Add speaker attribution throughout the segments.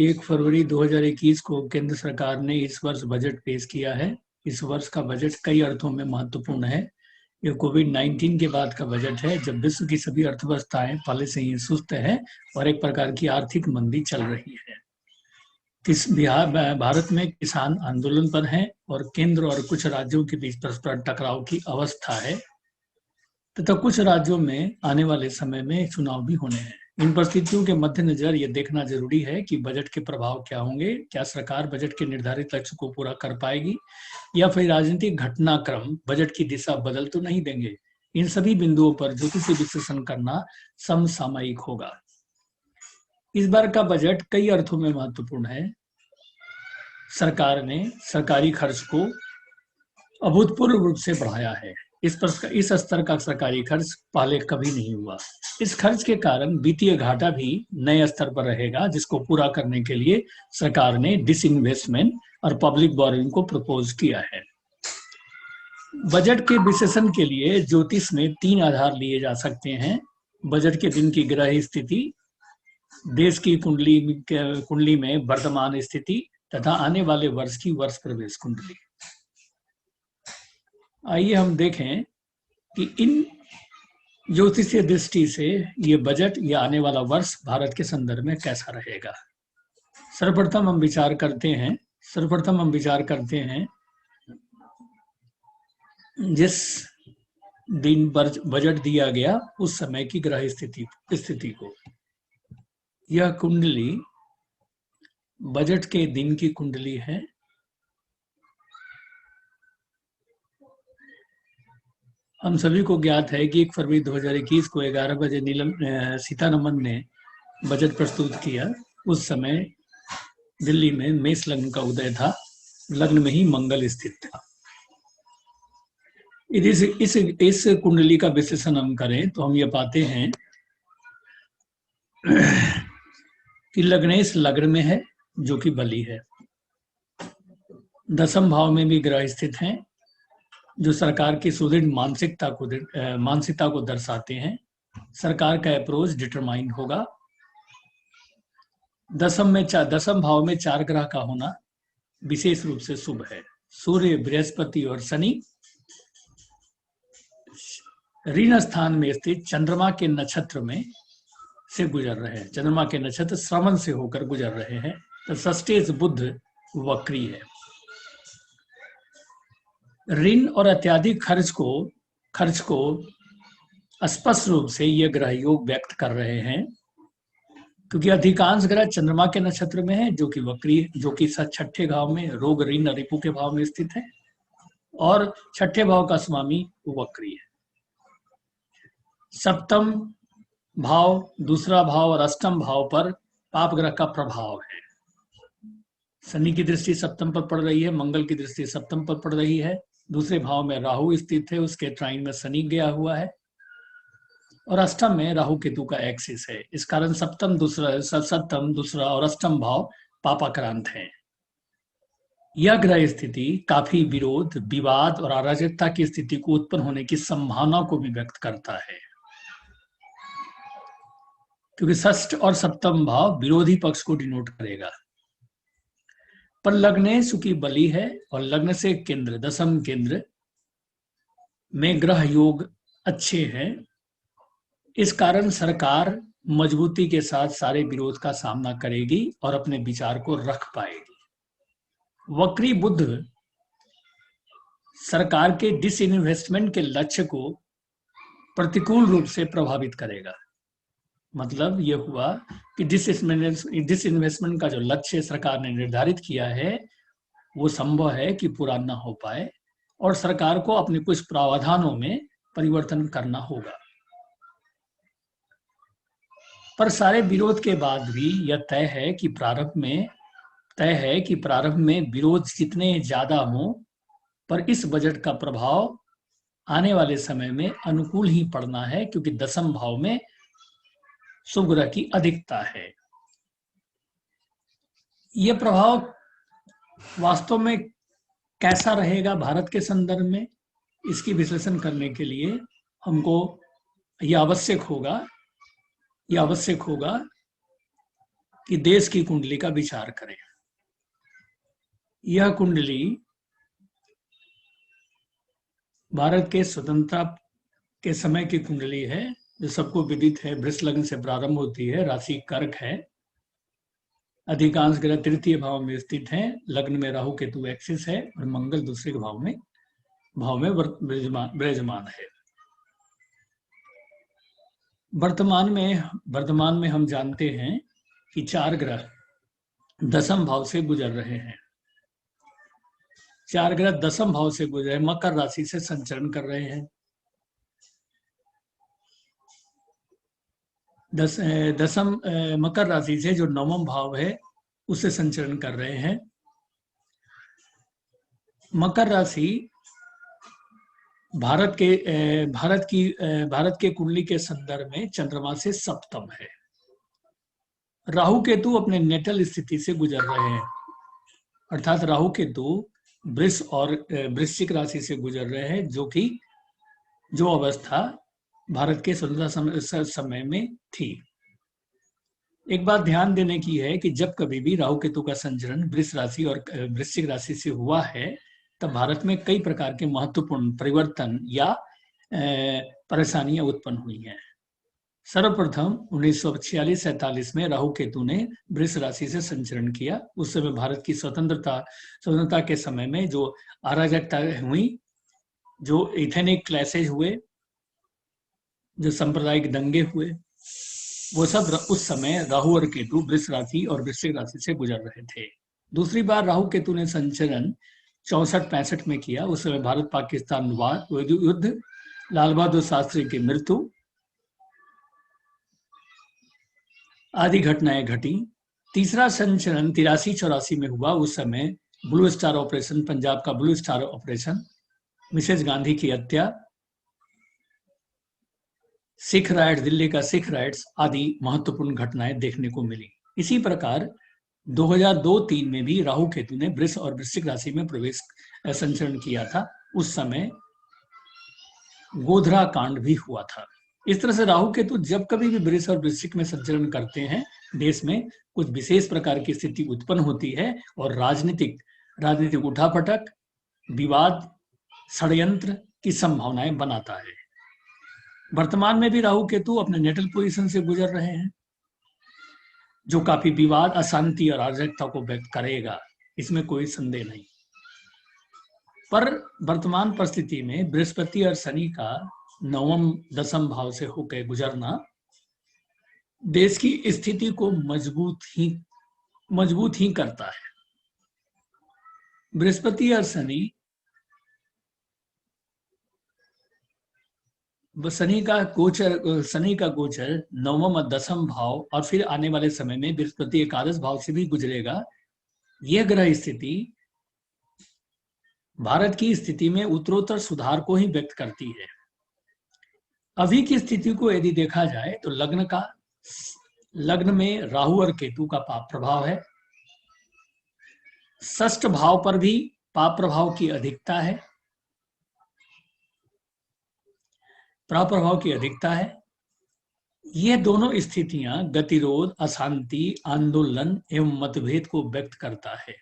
Speaker 1: 1 फरवरी 2021 को केंद्र सरकार ने इस वर्ष बजट पेश किया है। इस वर्ष का बजट कई अर्थों में महत्वपूर्ण है। यह कोविड-19 के बाद का बजट है, जब विश्व की सभी अर्थव्यवस्थाएं पहले से ही सुस्त है और एक प्रकार की आर्थिक मंदी चल रही है। भारत में किसान आंदोलन पर हैं और केंद्र और कुछ राज्यों के बीच परस्पर टकराव की अवस्था है तथा कुछ राज्यों में आने वाले समय में चुनाव भी होने हैं। इन परिस्थितियों के मद्देनजर ये देखना जरूरी है कि बजट के प्रभाव क्या होंगे। क्या सरकार बजट के निर्धारित लक्ष्य को पूरा कर पाएगी या फिर राजनीतिक घटनाक्रम बजट की दिशा बदल तो नहीं देंगे। इन सभी बिंदुओं पर ज्योतिषी विश्लेषण करना समसामयिक होगा। इस बार का बजट कई अर्थों में महत्वपूर्ण है। सरकार ने सरकारी खर्च को अभूतपूर्व रूप से बढ़ाया है। इस स्तर का सरकारी खर्च पहले कभी नहीं हुआ। इस खर्च के कारण वित्तीय घाटा भी नए स्तर पर रहेगा, जिसको पूरा करने के लिए सरकार ने डिसइन्वेस्टमेंट और पब्लिक बोरोइंग को प्रपोज किया है। बजट के विश्लेषण के लिए ज्योतिष में 3 आधार लिए जा सकते हैं: बजट के दिन की ग्रह स्थिति, देश की कुंडली में वर्तमान स्थिति तथा आने वाले वर्ष की वर्ष प्रवेश कुंडली। आइए हम देखें कि इन ज्योतिषीय दृष्टि से ये बजट या आने वाला वर्ष भारत के संदर्भ में कैसा रहेगा। सर्वप्रथम हम विचार करते हैं जिस दिन बजट दिया गया उस समय की ग्रह स्थिति को। यह कुंडली बजट के दिन की कुंडली है। हम सभी को ज्ञात है कि 1 फरवरी 2021 को 11 बजे सीतारमन ने बजट प्रस्तुत किया। उस समय दिल्ली में मेष लग्न का उदय था, लग्न में ही मंगल स्थित था। इस कुंडली का विश्लेषण हम करें तो हम ये पाते हैं कि लग्नेश लग्न में है, जो कि बली है। 10वें भाव में भी ग्रह स्थित हैं, जो सरकार की सुदृढ़ मानसिकता को दर्शाते हैं। सरकार का अप्रोच डिटरमाइंड होगा। 10वें भाव में 4 ग्रह का होना विशेष रूप से शुभ है। सूर्य, बृहस्पति और शनि ऋण स्थान में स्थित चंद्रमा के नक्षत्र में से गुजर रहे हैं। चंद्रमा के नक्षत्र श्रवण से होकर गुजर रहे हैं। तो षष्ठेश बुध वक्री है। ऋण और अत्याधिक खर्च को स्पष्ट रूप से ये ग्रह योग व्यक्त कर रहे हैं, क्योंकि अधिकांश ग्रह चंद्रमा के नक्षत्र में है, जो कि वक्री, जो कि 6ठे भाव में रोग, ऋण और रिपु के भाव में स्थित है, और 6ठे भाव का स्वामी वक्री है। 7वां भाव, दूसरा भाव और 8वां भाव पर पाप ग्रह का प्रभाव है। शनि की दृष्टि 7वां पर पड़ रही है, मंगल की दृष्टि 7वां पर पड़ रही है। दूसरे भाव में राहु स्थित है, उसके ट्राइन में शनि गया हुआ है, और 8वां में राहु केतु का एक्सिस है। इस कारण 7वां, दूसरा और 8वां भाव पापाक्रांत है। यह ग्रह स्थिति काफी विरोध, विवाद और अराजकता की स्थिति को उत्पन्न होने की संभावना को भी व्यक्त करता है, क्योंकि 6ठ और 7वां भाव विरोधी पक्ष को डिनोट करेगा। पर लग्नेश की बली है और लग्न से केंद्र, 10वें केंद्र में ग्रह योग अच्छे हैं। इस कारण सरकार मजबूती के साथ सारे विरोध का सामना करेगी और अपने विचार को रख पाएगी। वक्री बुध सरकार के डिसइन्वेस्टमेंट के लक्ष्य को प्रतिकूल रूप से प्रभावित करेगा। मतलब यह हुआ कि डिसइन्वेस्टमेंट का जो लक्ष्य सरकार ने निर्धारित किया है वो संभव है कि पूरा न हो पाए, और सरकार को अपने कुछ प्रावधानों में परिवर्तन करना होगा। पर सारे विरोध के बाद भी यह तय है कि प्रारंभ में विरोध जितने ज्यादा हों, पर इस बजट का प्रभाव आने वाले समय में अनुकूल ही पड़ना है, क्योंकि 10वें भाव में शुभ ग्रह की अधिकता है। यह प्रभाव वास्तव में कैसा रहेगा भारत के संदर्भ में, इसकी विश्लेषण करने के लिए हमको यह आवश्यक होगा कि देश की कुंडली का विचार करें। यह कुंडली भारत के स्वतंत्रता के समय की कुंडली है, जो सबको विदित है। वृष लग्न से प्रारंभ होती है, राशि कर्क है, अधिकांश ग्रह तृतीय भाव में स्थित हैं, लग्न में राहु केतु एक्सिस है और मंगल दूसरे भाव में विराजमान है। वर्तमान में हम जानते हैं कि 4 ग्रह दशम भाव से गुजर रहे हैं। 4 ग्रह दशम भाव से गुजरे, मकर राशि से संचरण कर रहे हैं। दशम मकर राशि से जो नवम भाव है उससे संचरण कर रहे हैं। मकर राशि भारत के कुंडली के संदर्भ में चंद्रमा से सप्तम है। राहु केतु अपने नेटल स्थिति से गुजर रहे हैं, अर्थात राहु केतु वृष और वृश्चिक राशि से गुजर रहे हैं, जो अवस्था भारत के स्वतंत्रता समय में थी। एक बात ध्यान देने की है कि जब कभी भी राहु केतु का संचरण वृष राशि और वृश्चिक राशि से हुआ है, तब भारत में कई प्रकार के महत्वपूर्ण परिवर्तन या परेशानियां उत्पन्न हुई हैं। सर्वप्रथम 1946-47 में राहु केतु ने वृष राशि से संचरण किया। उस समय भारत की स्वतंत्रता के समय में जो अराजकता हुई, जो इथेनिक क्लैशेज हुए, जो सांप्रदायिक दंगे हुए, वो सब उस समय राहु और केतु वृष राशि और वृश्चिक राशि से गुजर रहे थे। दूसरी बार राहु केतु ने संचरण 64-65 में किया। उस समय भारत पाकिस्तान युद्ध, लाल बहादुर शास्त्री की मृत्यु आदि घटनाएं घटी। तीसरा संचरण 83-84 में हुआ। उस समय ब्लू स्टार ऑपरेशन, पंजाब का blue star operation, Mrs Gandhi की हत्या, सिख राइट्स, दिल्ली का सिख राइट्स आदि महत्वपूर्ण घटनाएं देखने को मिली। इसी प्रकार 2002-3 में भी राहु केतु ने वृष और वृश्चिक राशि में संचरण किया था। उस समय गोधरा कांड भी हुआ था। इस तरह से राहु केतु जब कभी भी वृष और वृश्चिक में संचरण करते हैं, देश में कुछ विशेष प्रकार की स्थिति उत्पन्न होती है और राजनीतिक उठापटक, विवाद, षड्यंत्र की संभावनाएं बनाता है। वर्तमान में भी राहु केतु अपने नेटल पोजीशन से गुजर रहे हैं, जो काफी विवाद, अशांति और अराजकता को व्यक्त करेगा, इसमें कोई संदेह नहीं। पर वर्तमान परिस्थिति में बृहस्पति और शनि का नवम दशम भाव से होकर गुजरना देश की स्थिति को मजबूत ही करता है। बृहस्पति और शनि का गोचर नवम और दशम भाव और फिर आने वाले समय में बृहस्पति एकादश भाव से भी गुजरेगा। यह ग्रह स्थिति भारत की स्थिति में उत्तरोत्तर सुधार को ही व्यक्त करती है। अभी की स्थिति को यदि देखा जाए तो लग्न में राहु और केतु का पाप प्रभाव है। षष्ठ भाव पर भी पाप प्रभाव की अधिकता है, प्रभाव की अधिकता है। ये दोनों स्थितियां गतिरोध, अशांति, आंदोलन एवं मतभेद को व्यक्त करता है।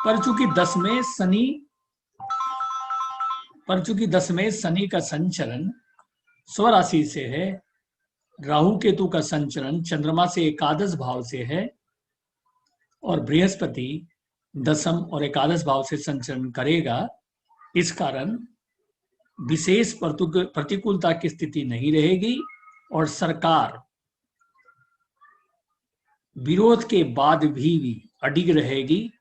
Speaker 1: पर चूंकि 10 में शनि का संचरण स्वराशि से है, राहु केतु का संचरण चंद्रमा से एकादश भाव से है और बृहस्पति दशम और एकादश भाव से संचरण करेगा, इस कारण विशेष प्रतिकूलता की स्थिति नहीं रहेगी और सरकार विरोध के बाद भी अडिग रहेगी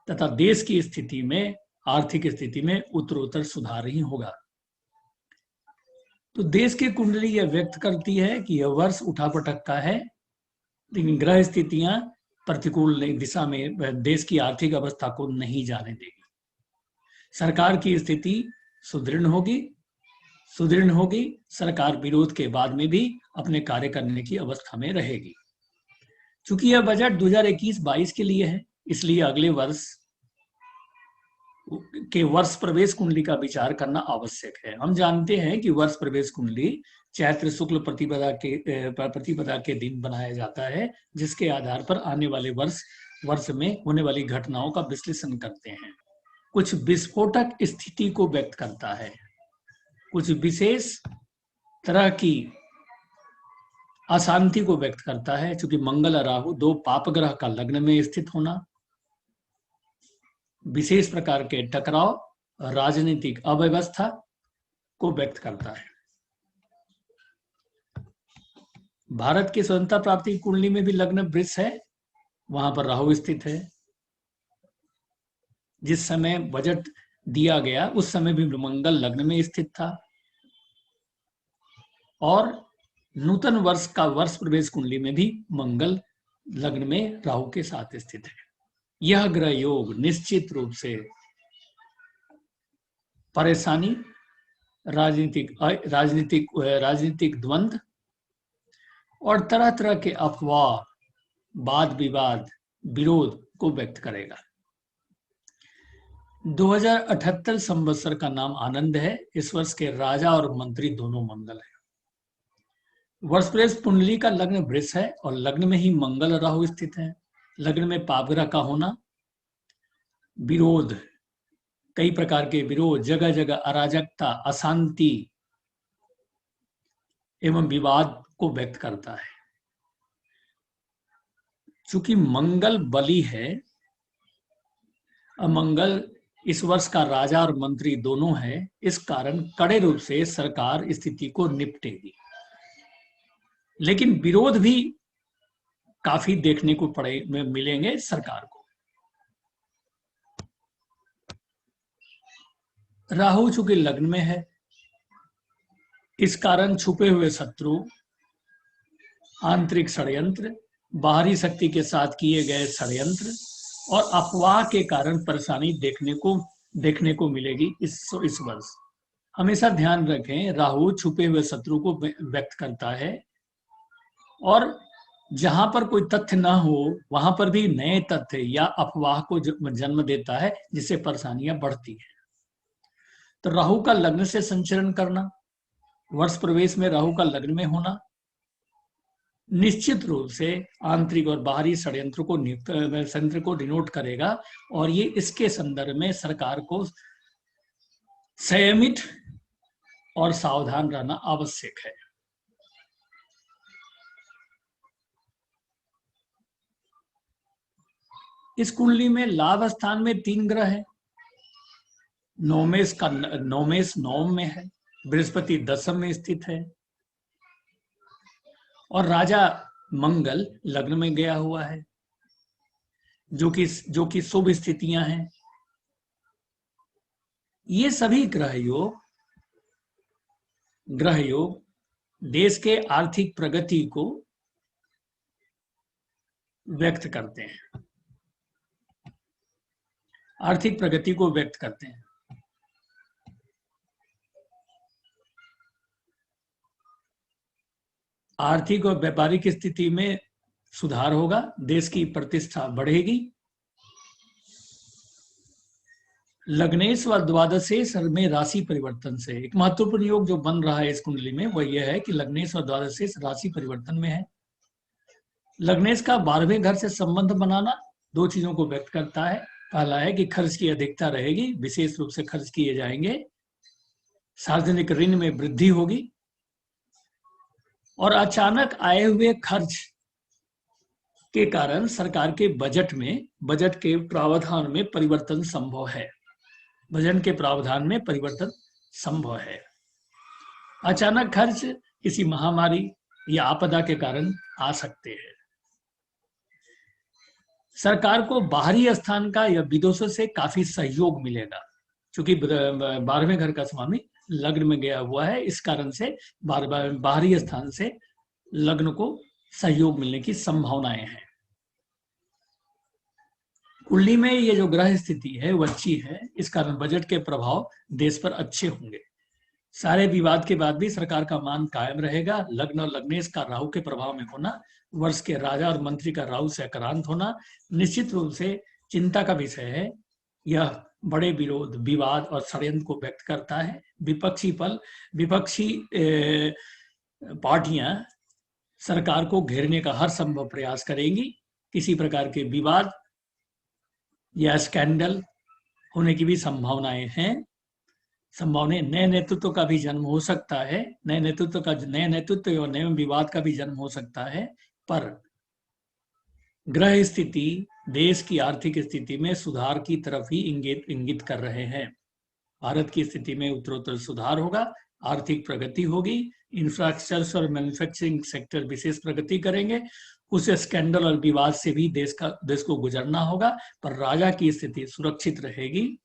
Speaker 1: तथा देश की स्थिति में, आर्थिक स्थिति में उत्तरोत्तर सुधार ही होगा। तो देश की कुंडली यह व्यक्त करती है कि यह वर्ष उठापटक का है, लेकिन ग्रह स्थितियां प्रतिकूल दिशा में देश की आर्थिक अवस्था को नहीं जाने देगी। सरकार की स्थिति सुदृढ़ होगी। सरकार विरोध के बाद में भी अपने कार्य करने की अवस्था में रहेगी। चूंकि यह बजट 2021-22 के लिए है, इसलिए अगले वर्ष के वर्ष प्रवेश कुंडली का विचार करना आवश्यक है। हम जानते हैं कि वर्ष प्रवेश कुंडली चैत्र शुक्ल प्रतिपदा के दिन बनाया जाता है, जिसके आधार पर आने वाले वर्ष में होने वाली घटनाओं का विश्लेषण करते हैं। कुछ विस्फोटक स्थिति को व्यक्त करता है, कुछ विशेष तरह की अशांति को व्यक्त करता है, चूंकि मंगल और राहु दो पाप ग्रह का लग्न में स्थित होना, विशेष प्रकार के टकराव, राजनीतिक अव्यवस्था को व्यक्त करता है। भारत की स्वतंत्रता प्राप्ति कुंडली में भी लग्न वृष है, वहां पर राहु स्थित है। जिस समय बजट दिया गया उस समय भी मंगल लग्न में स्थित था, और नूतन वर्ष का वर्ष प्रवेश कुंडली में भी मंगल लग्न में राहु के साथ स्थित है। यह ग्रह योग निश्चित रूप से परेशानी, राजनीतिक द्वंद्व और तरह तरह के अफवाह, वाद विवाद, विरोध को व्यक्त करेगा। 2078 संवत्सर का नाम आनंद है। इस वर्ष के राजा और मंत्री दोनों मंगल है। वर्ष प्रवेश कुंडली का लग्न वृष है और लग्न में ही मंगल और राहु स्थित है। लग्न में पापग्रह का होना विरोध, कई प्रकार के विरोध, जगह जगह अराजकता, अशांति एवं विवाद को व्यक्त करता है। चूंकि मंगल बली है, मंगल इस वर्ष का राजा और मंत्री दोनों है, इस कारण कड़े रूप से सरकार स्थिति को निपटेगी। लेकिन विरोध भी काफी देखने को मिलेंगे सरकार को। राहु चूंकि लग्न में है, इस कारण छुपे हुए शत्रु, आंतरिक षड्यंत्र, बाहरी शक्ति के साथ किए गए षड्यंत्र और अफवाह के कारण परेशानी देखने को मिलेगी इस वर्ष। हमेशा ध्यान रखें, राहु छुपे हुए शत्रु को व्यक्त करता है, और जहां पर कोई तथ्य ना हो वहां पर भी नए तथ्य या अफवाह को जन्म देता है, जिससे परेशानियां बढ़ती हैं। तो राहु का लग्न से संचरण करना, वर्ष प्रवेश में राहु का लग्न में होना निश्चित रूप से आंतरिक और बाहरी षड्यंत्र को डिनोट करेगा, और ये इसके संदर्भ में सरकार को संयमित और सावधान रहना आवश्यक है। इस कुंडली में लाभ स्थान में 3 ग्रह है। नौमेश नौम में है, बृहस्पति दशम में स्थित है, और राजा मंगल लग्न में गया हुआ है, जो कि शुभ स्थितियां हैं। ये सभी ग्रह योग देश के आर्थिक प्रगति को व्यक्त करते हैं, आर्थिक प्रगति को व्यक्त करते हैं। आर्थिक और व्यापारिक स्थिति में सुधार होगा, देश की प्रतिष्ठा बढ़ेगी। लग्नेश व द्वादशेश में राशि परिवर्तन से एक महत्वपूर्ण योग जो बन रहा है इस कुंडली में, वह यह है कि लग्नेश और द्वादशेश राशि परिवर्तन में है। लग्नेश का 12वें घर से संबंध बनाना 2 चीजों को व्यक्त करता है। पहला है कि खर्च की अधिकता रहेगी, विशेष रूप से खर्च किए जाएंगे, सार्वजनिक ऋण में वृद्धि होगी, और अचानक आए हुए खर्च के कारण सरकार के बजट के प्रावधान में परिवर्तन संभव है। बजट के प्रावधान में परिवर्तन संभव है। अचानक खर्च किसी महामारी या आपदा के कारण आ सकते हैं। सरकार को बाहरी स्थान का या विदेशों से काफी सहयोग मिलेगा, क्योंकि 12वें घर का स्वामी लग्न में गया हुआ है, इस कारण से बाहरी स्थान से लग्न को सहयोग मिलने की संभावनाएं हैं। कुंडली में ये जो ग्रह स्थिति है वो अच्छी है, इस कारण बजट के प्रभाव देश पर अच्छे होंगे। सारे विवाद के बाद भी सरकार का मान कायम रहेगा। लग्न और लग्नेश का राहु के प्रभाव में होना, वर्ष के राजा और मंत्री का राहु से आक्रांत होना निश्चित रूप से चिंता का विषय है। यह बड़े विरोध, विवाद और षड्यंत्र को व्यक्त करता है। विपक्षी पार्टियां सरकार को घेरने का हर संभव प्रयास करेंगी। किसी प्रकार के विवाद या स्कैंडल होने की भी संभावनाएं हैं। संभावनाएं नए नेतृत्व का भी जन्म हो सकता है, नए नेतृत्व और नए विवाद का भी जन्म हो सकता है। पर ग्रह स्थिति देश की आर्थिक स्थिति में सुधार की तरफ ही इंगित कर रहे हैं। भारत की स्थिति में उत्तरोत्तर सुधार होगा, आर्थिक प्रगति होगी, इंफ्रास्ट्रक्चर और मैन्युफैक्चरिंग सेक्टर विशेष प्रगति करेंगे। उस स्कैंडल और विवाद से भी देश को गुजरना होगा, पर राजा की स्थिति सुरक्षित रहेगी।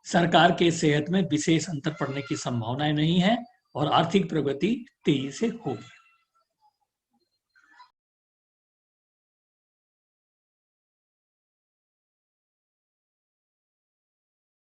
Speaker 1: सरकार के सेहत में विशेष अंतर पड़ने की संभावनाएं नहीं है और आर्थिक प्रगति तेजी से होगी।